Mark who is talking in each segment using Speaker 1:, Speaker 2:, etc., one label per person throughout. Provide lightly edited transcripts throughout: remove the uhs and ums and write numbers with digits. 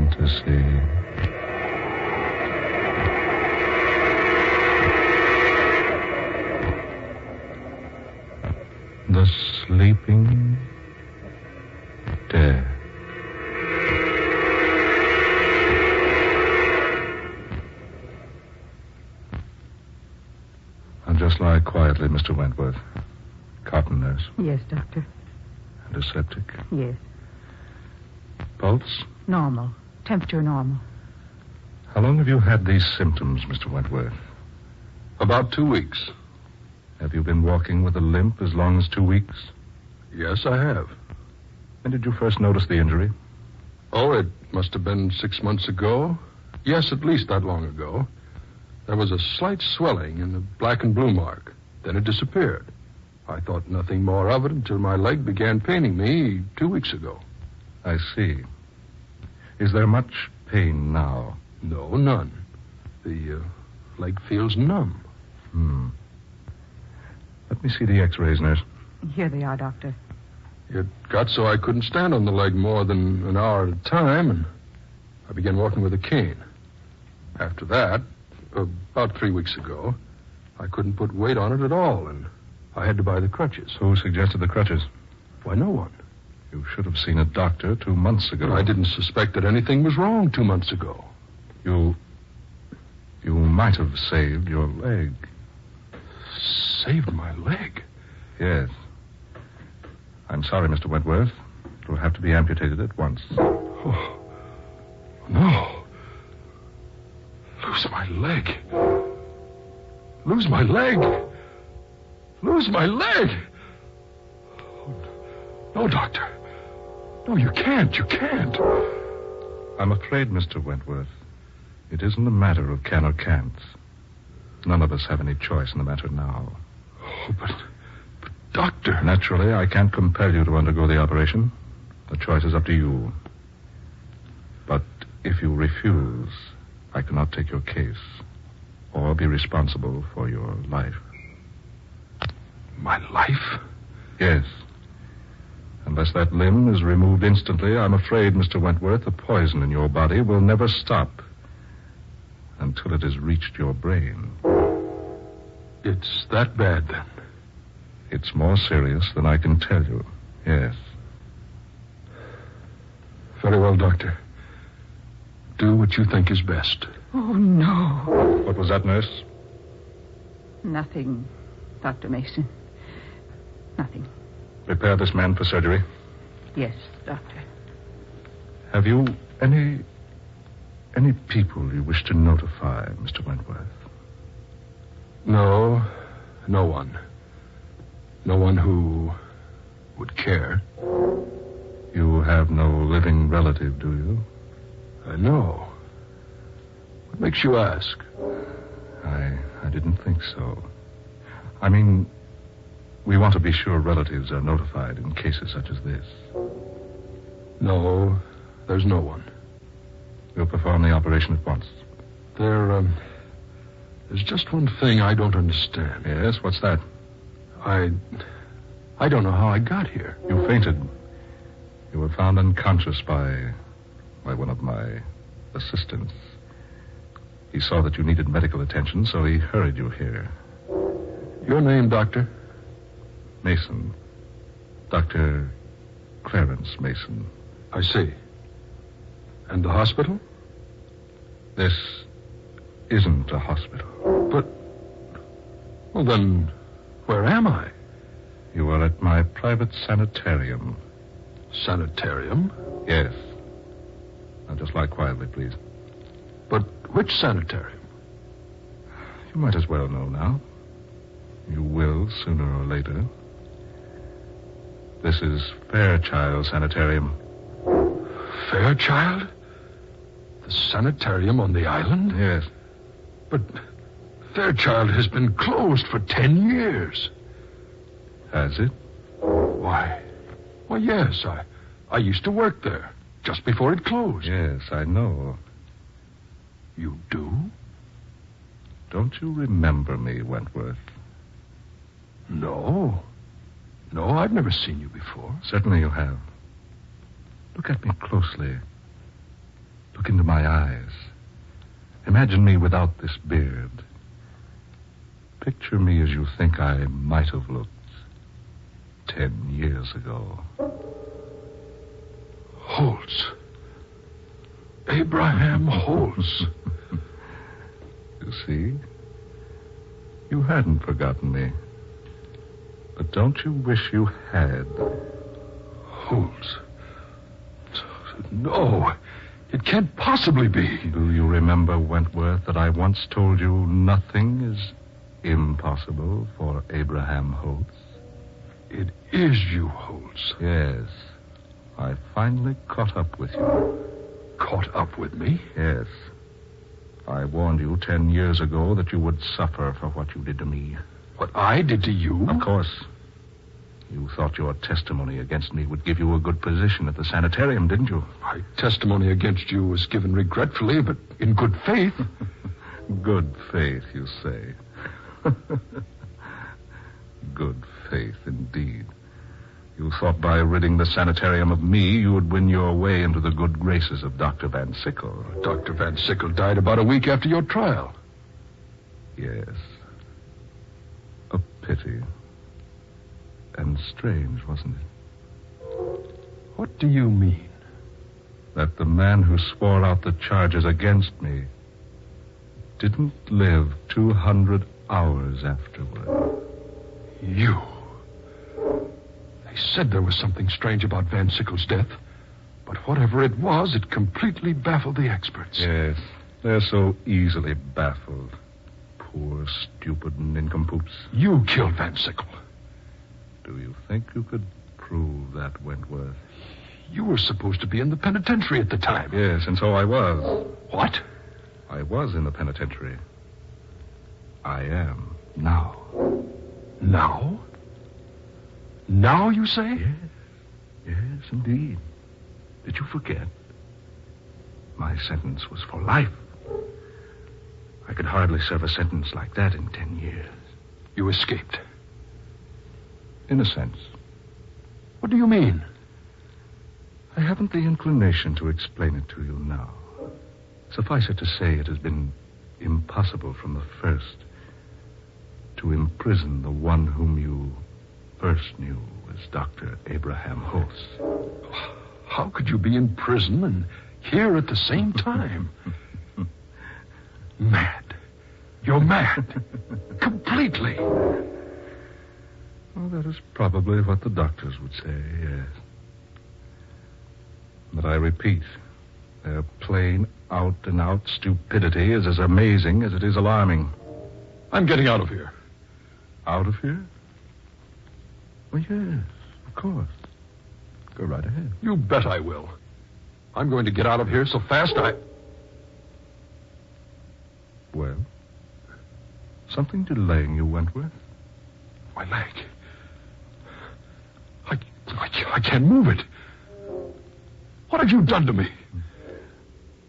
Speaker 1: fantasy. The sleeping dead. Now just lie quietly, Mr. Wentworth. Cotton nurse.
Speaker 2: Yes, Doctor.
Speaker 1: Antiseptic.
Speaker 2: Yes.
Speaker 1: Pulse?
Speaker 2: Normal. Temperature normal.
Speaker 1: How long have you had these symptoms, Mr. Wentworth?
Speaker 3: About 2 weeks.
Speaker 1: Have you been walking with a limp as long as 2 weeks?
Speaker 3: Yes, I have.
Speaker 1: When did you first notice the injury?
Speaker 3: Oh, it must have been 6 months ago. Yes, at least that long ago. There was a slight swelling in the black and blue mark. Then it disappeared. I thought nothing more of it until my leg began paining me 2 weeks ago.
Speaker 1: I see. Is there much pain now?
Speaker 3: No, none. The leg feels numb.
Speaker 1: Let me see the x-rays, nurse.
Speaker 2: Here they are, Doctor.
Speaker 3: It got so I couldn't stand on the leg more than an hour at a time, and I began walking with a cane. After that, about 3 weeks ago, I couldn't put weight on it at all, and I had to buy the crutches.
Speaker 1: Who suggested the crutches?
Speaker 3: Why, no one.
Speaker 1: You should have seen a doctor 2 months ago.
Speaker 3: I didn't suspect that anything was wrong 2 months ago.
Speaker 1: You might have saved your leg.
Speaker 3: Saved my leg?
Speaker 1: Yes. I'm sorry, Mr. Wentworth. It will have to be amputated at once.
Speaker 3: Oh, no. Lose my leg. Lose my leg. Lose my leg. Oh, no, Doctor. No, you can't. You can't.
Speaker 1: I'm afraid, Mr. Wentworth, it isn't a matter of can or can't. None of us have any choice in the matter now.
Speaker 3: Oh, but Doctor...
Speaker 1: Naturally, I can't compel you to undergo the operation. The choice is up to you. But if you refuse, I cannot take your case or be responsible for your life.
Speaker 3: My life?
Speaker 1: Yes. Unless that limb is removed instantly, I'm afraid, Mr. Wentworth, the poison in your body will never stop until it has reached your brain.
Speaker 3: It's that bad, then?
Speaker 1: It's more serious than I can tell you, yes.
Speaker 3: Very well, Doctor. Do what you think is best.
Speaker 2: Oh, no.
Speaker 1: What was that, nurse?
Speaker 2: Nothing, Dr. Mason. Nothing.
Speaker 1: Prepare this man for surgery.
Speaker 2: Yes, Doctor.
Speaker 1: Have you any people you wish to notify, Mr. Wentworth?
Speaker 3: No, no one. No one who would care.
Speaker 1: You have no living relative, do you?
Speaker 3: No. What makes you ask?
Speaker 1: I didn't think so. I mean, we want to be sure relatives are notified in cases such as this.
Speaker 3: No, there's no one.
Speaker 1: We'll perform the operation at once.
Speaker 3: There's just one thing I don't understand.
Speaker 1: Yes, what's that?
Speaker 3: I don't know how I got here.
Speaker 1: You fainted. You were found unconscious by one of my assistants. He saw that you needed medical attention, so he hurried you here.
Speaker 3: Your name, Doctor?
Speaker 1: Mason. Dr. Clarence Mason.
Speaker 3: I see. And the hospital?
Speaker 1: This isn't a hospital.
Speaker 3: But, well, then, where am I?
Speaker 1: You are at my private sanitarium.
Speaker 3: Sanitarium?
Speaker 1: Yes. Now, just lie quietly, please.
Speaker 3: But which sanitarium?
Speaker 1: You might as well know now. You will, sooner or later. This is Fairchild Sanitarium.
Speaker 3: Fairchild? The sanitarium on the island?
Speaker 1: Yes.
Speaker 3: But Fairchild has been closed for 10 years.
Speaker 1: Has it?
Speaker 3: Why, yes. I used to work there just before it closed.
Speaker 1: Yes, I know.
Speaker 3: You do?
Speaker 1: Don't you remember me, Wentworth?
Speaker 3: No. No, I've never seen you before.
Speaker 1: Certainly you have. Look at me closely. Look into my eyes. Imagine me without this beard. Picture me as you think I might have looked 10 years ago.
Speaker 3: Holtz. Abraham Holtz.
Speaker 1: You see? You hadn't forgotten me. But don't you wish you had?
Speaker 3: Holtz. No, it can't possibly be.
Speaker 1: Do you remember, Wentworth, that I once told you nothing is impossible for Abraham Holtz?
Speaker 3: It is you, Holtz.
Speaker 1: Yes. I finally caught up with you.
Speaker 3: Caught up with me?
Speaker 1: Yes. I warned you 10 years ago that you would suffer for what you did to me.
Speaker 3: What I did to you?
Speaker 1: Of course. You thought your testimony against me would give you a good position at the sanitarium, didn't you?
Speaker 3: My testimony against you was given regretfully, but in good faith.
Speaker 1: Good faith, you say. Good faith, indeed. You thought by ridding the sanitarium of me, you would win your way into the good graces of Dr. Van Sickle.
Speaker 3: Dr. Van Sickle died about a week after your trial.
Speaker 1: Yes. A pity. And strange, wasn't it?
Speaker 3: What do you mean?
Speaker 1: That the man who swore out the charges against me didn't live 200 hours afterward.
Speaker 3: You. They said there was something strange about Van Sickle's death. But whatever it was, it completely baffled the experts.
Speaker 1: Yes, they're so easily baffled. Poor, stupid nincompoops.
Speaker 3: You killed Van Sickle.
Speaker 1: Do you think you could prove that, Wentworth?
Speaker 3: You were supposed to be in the penitentiary at the time.
Speaker 1: Yes, and so I was.
Speaker 3: What?
Speaker 1: I was in the penitentiary. I am now.
Speaker 3: Now? Now, you say?
Speaker 1: Yes. Yes, indeed. Did you forget? My sentence was for life. I could hardly serve a sentence like that in 10 years.
Speaker 3: You escaped.
Speaker 1: In a sense.
Speaker 3: What do you mean?
Speaker 1: I haven't the inclination to explain it to you now. Suffice it to say, it has been impossible from the first to imprison the one whom you first knew as Dr. Abraham Holtz.
Speaker 3: How could you be in prison and here at the same time? Mad. You're mad. Completely.
Speaker 1: Well, that is probably what the doctors would say, yes. But I repeat, their plain, out-and-out stupidity is as amazing as it is alarming.
Speaker 3: I'm getting out of here.
Speaker 1: Out of here? Well, yes, of course. Go right ahead.
Speaker 3: You bet I will. I'm going to get out of here so fast
Speaker 1: Well? Something delaying you, Wentworth?
Speaker 3: My leg. I can't move it. What have you done to me?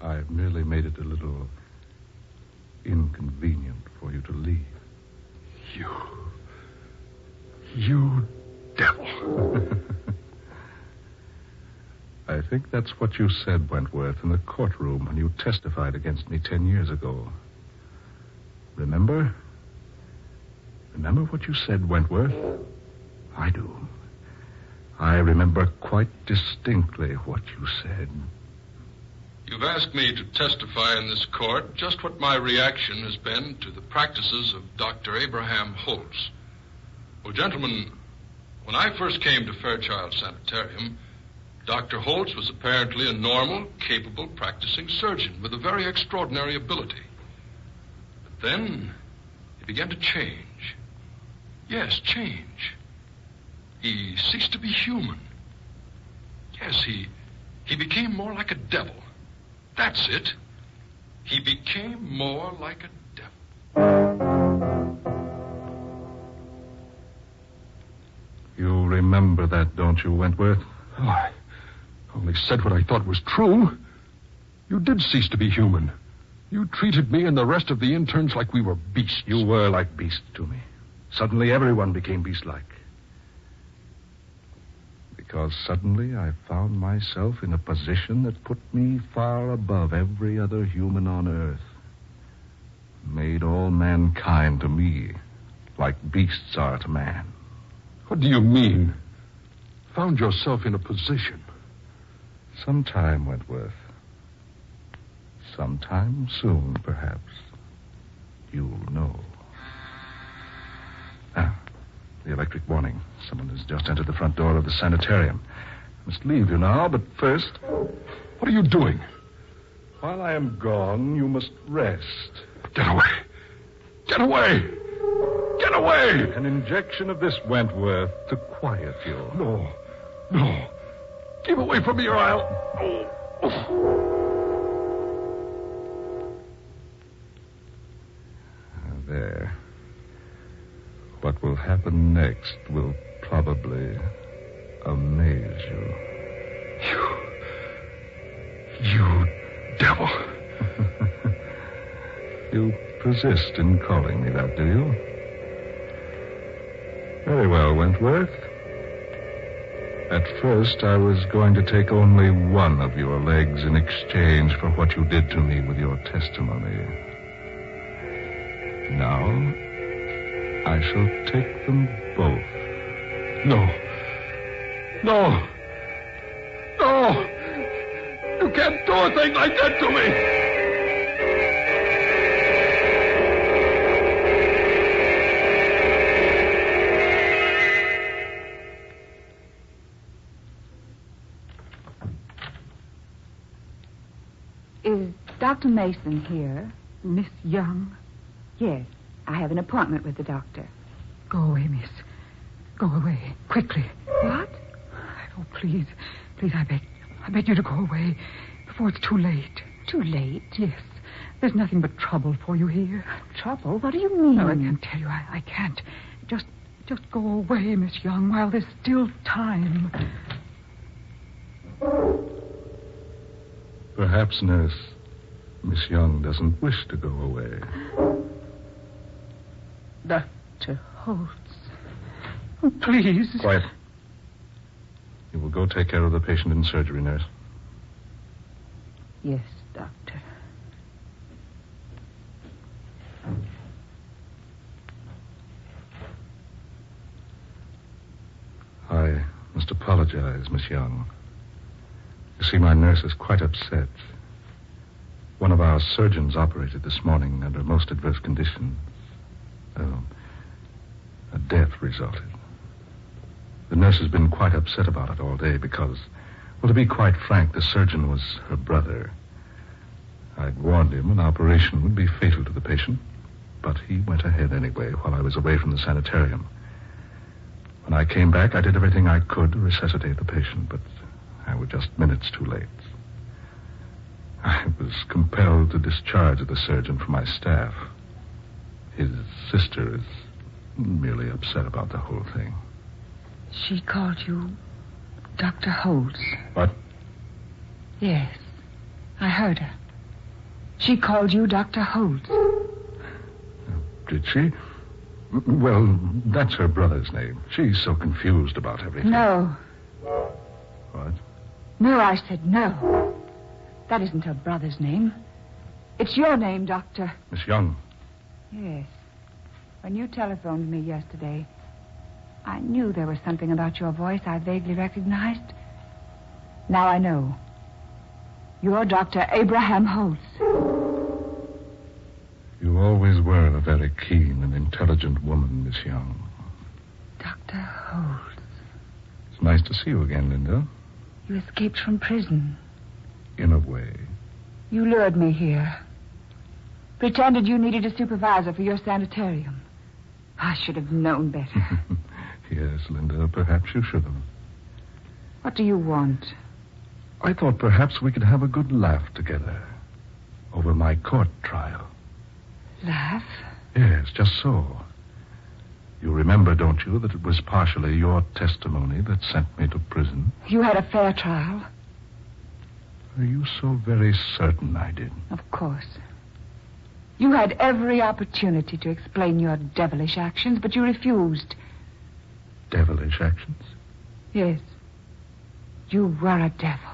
Speaker 1: I've merely made it a little inconvenient for you to leave.
Speaker 3: You devil.
Speaker 1: I think that's what you said, Wentworth, in the courtroom when you testified against me 10 years ago. Remember? Remember what you said, Wentworth? I do. I remember quite distinctly what you said.
Speaker 3: You've asked me to testify in this court just what my reaction has been to the practices of Dr. Abraham Holtz. Well, gentlemen, when I first came to Fairchild Sanitarium, Dr. Holtz was apparently a normal, capable, practicing surgeon with a very extraordinary ability. But then he began to change. Yes, change. He ceased to be human. Yes, he became more like a devil. That's it. He became more like a devil.
Speaker 1: You remember that, don't you, Wentworth?
Speaker 3: Oh, I only said what I thought was true. You did cease to be human. You treated me and the rest of the interns like we were beasts.
Speaker 1: You were like beasts to me. Suddenly everyone became beast-like. Because suddenly I found myself in a position that put me far above every other human on Earth. Made all mankind to me like beasts are to man.
Speaker 3: What do you mean? Found yourself in a position?
Speaker 1: Sometime, Wentworth. Sometime soon, perhaps. You'll know. Ah, the electric warning. Someone has just entered the front door of the sanitarium. I must leave you now, but first...
Speaker 3: What are you doing?
Speaker 1: While I am gone, you must rest.
Speaker 3: Get away! Get away! Get away!
Speaker 1: An injection of this Wentworth to quiet you.
Speaker 3: No. No. Keep away from me or I'll...
Speaker 1: There. What will happen next will probably amaze you.
Speaker 3: You devil.
Speaker 1: You persist in calling me that, do you? Very well, Wentworth. At first, I was going to take only one of your legs in exchange for what you did to me with your testimony. Now, I shall take them both.
Speaker 3: No. No. No. You can't do a thing like that to me.
Speaker 2: Is Dr. Mason here?
Speaker 4: Miss Young?
Speaker 2: Yes. I have an appointment with the doctor.
Speaker 4: Go away, miss. Go away. Quickly.
Speaker 2: What?
Speaker 4: Oh, please. Please, I beg you to go away before it's too late.
Speaker 2: Too late?
Speaker 4: Yes. There's nothing but trouble for you here.
Speaker 2: Trouble? What do you mean?
Speaker 4: No, I can't tell you. I can't. Just go away, Miss Young, while there's still time.
Speaker 1: Perhaps, nurse, Miss Young doesn't wish to go away.
Speaker 4: Dr. Holtz. Oh, please.
Speaker 1: Quiet. You will go take care of the patient in surgery, nurse.
Speaker 2: Yes, doctor.
Speaker 1: I must apologize, Miss Young. You see, my nurse is quite upset. One of our surgeons operated this morning under most adverse conditions. A death resulted. The nurse has been quite upset about it all day because, well, to be quite frank, the surgeon was her brother. I'd warned him an operation would be fatal to the patient, but he went ahead anyway while I was away from the sanitarium. When I came back, I did everything I could to resuscitate the patient, but I was just minutes too late. I was compelled to discharge the surgeon from my staff. His sister is merely upset about the whole thing.
Speaker 2: She called you Dr. Holtz.
Speaker 1: What?
Speaker 2: Yes, I heard her. She called you Dr. Holtz.
Speaker 1: Did she? Well, that's her brother's name. She's so confused about everything.
Speaker 2: No.
Speaker 1: What?
Speaker 2: No, I said no. That isn't her brother's name. It's your name, Doctor.
Speaker 1: Miss Young.
Speaker 2: Yes. When you telephoned me yesterday, I knew there was something about your voice I vaguely recognized. Now I know. You're Dr. Abraham Holtz.
Speaker 1: You always were a very keen and intelligent woman, Miss Young.
Speaker 2: Dr. Holtz.
Speaker 1: It's nice to see you again, Linda.
Speaker 2: You escaped from prison.
Speaker 1: In a way.
Speaker 2: You lured me here. Pretended you needed a supervisor for your sanitarium. I should have known better.
Speaker 1: Yes, Linda, perhaps you should have.
Speaker 2: What do you want?
Speaker 1: I thought perhaps we could have a good laugh together over my court trial.
Speaker 2: Laugh?
Speaker 1: Yes, just so. You remember, don't you, that it was partially your testimony that sent me to prison?
Speaker 2: You had a fair trial?
Speaker 1: Are you so very certain I did?
Speaker 2: Of course. You had every opportunity to explain your devilish actions, but you refused.
Speaker 1: Devilish actions?
Speaker 2: Yes. You were a devil.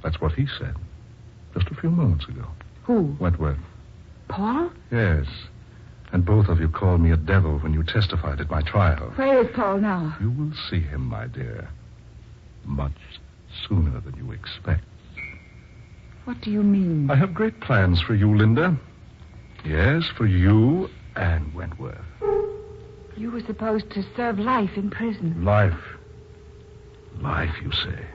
Speaker 1: That's what he said just a few moments ago.
Speaker 2: Who?
Speaker 1: Wentworth.
Speaker 2: Paul?
Speaker 1: Yes. And both of you called me a devil when you testified at my trial.
Speaker 2: Where is Paul now?
Speaker 1: You will see him, my dear, much sooner than you expect.
Speaker 2: What do you mean?
Speaker 1: I have great plans for you, Linda. Yes, for you and Wentworth.
Speaker 2: You were supposed to serve life in prison.
Speaker 1: Life. Life, you say.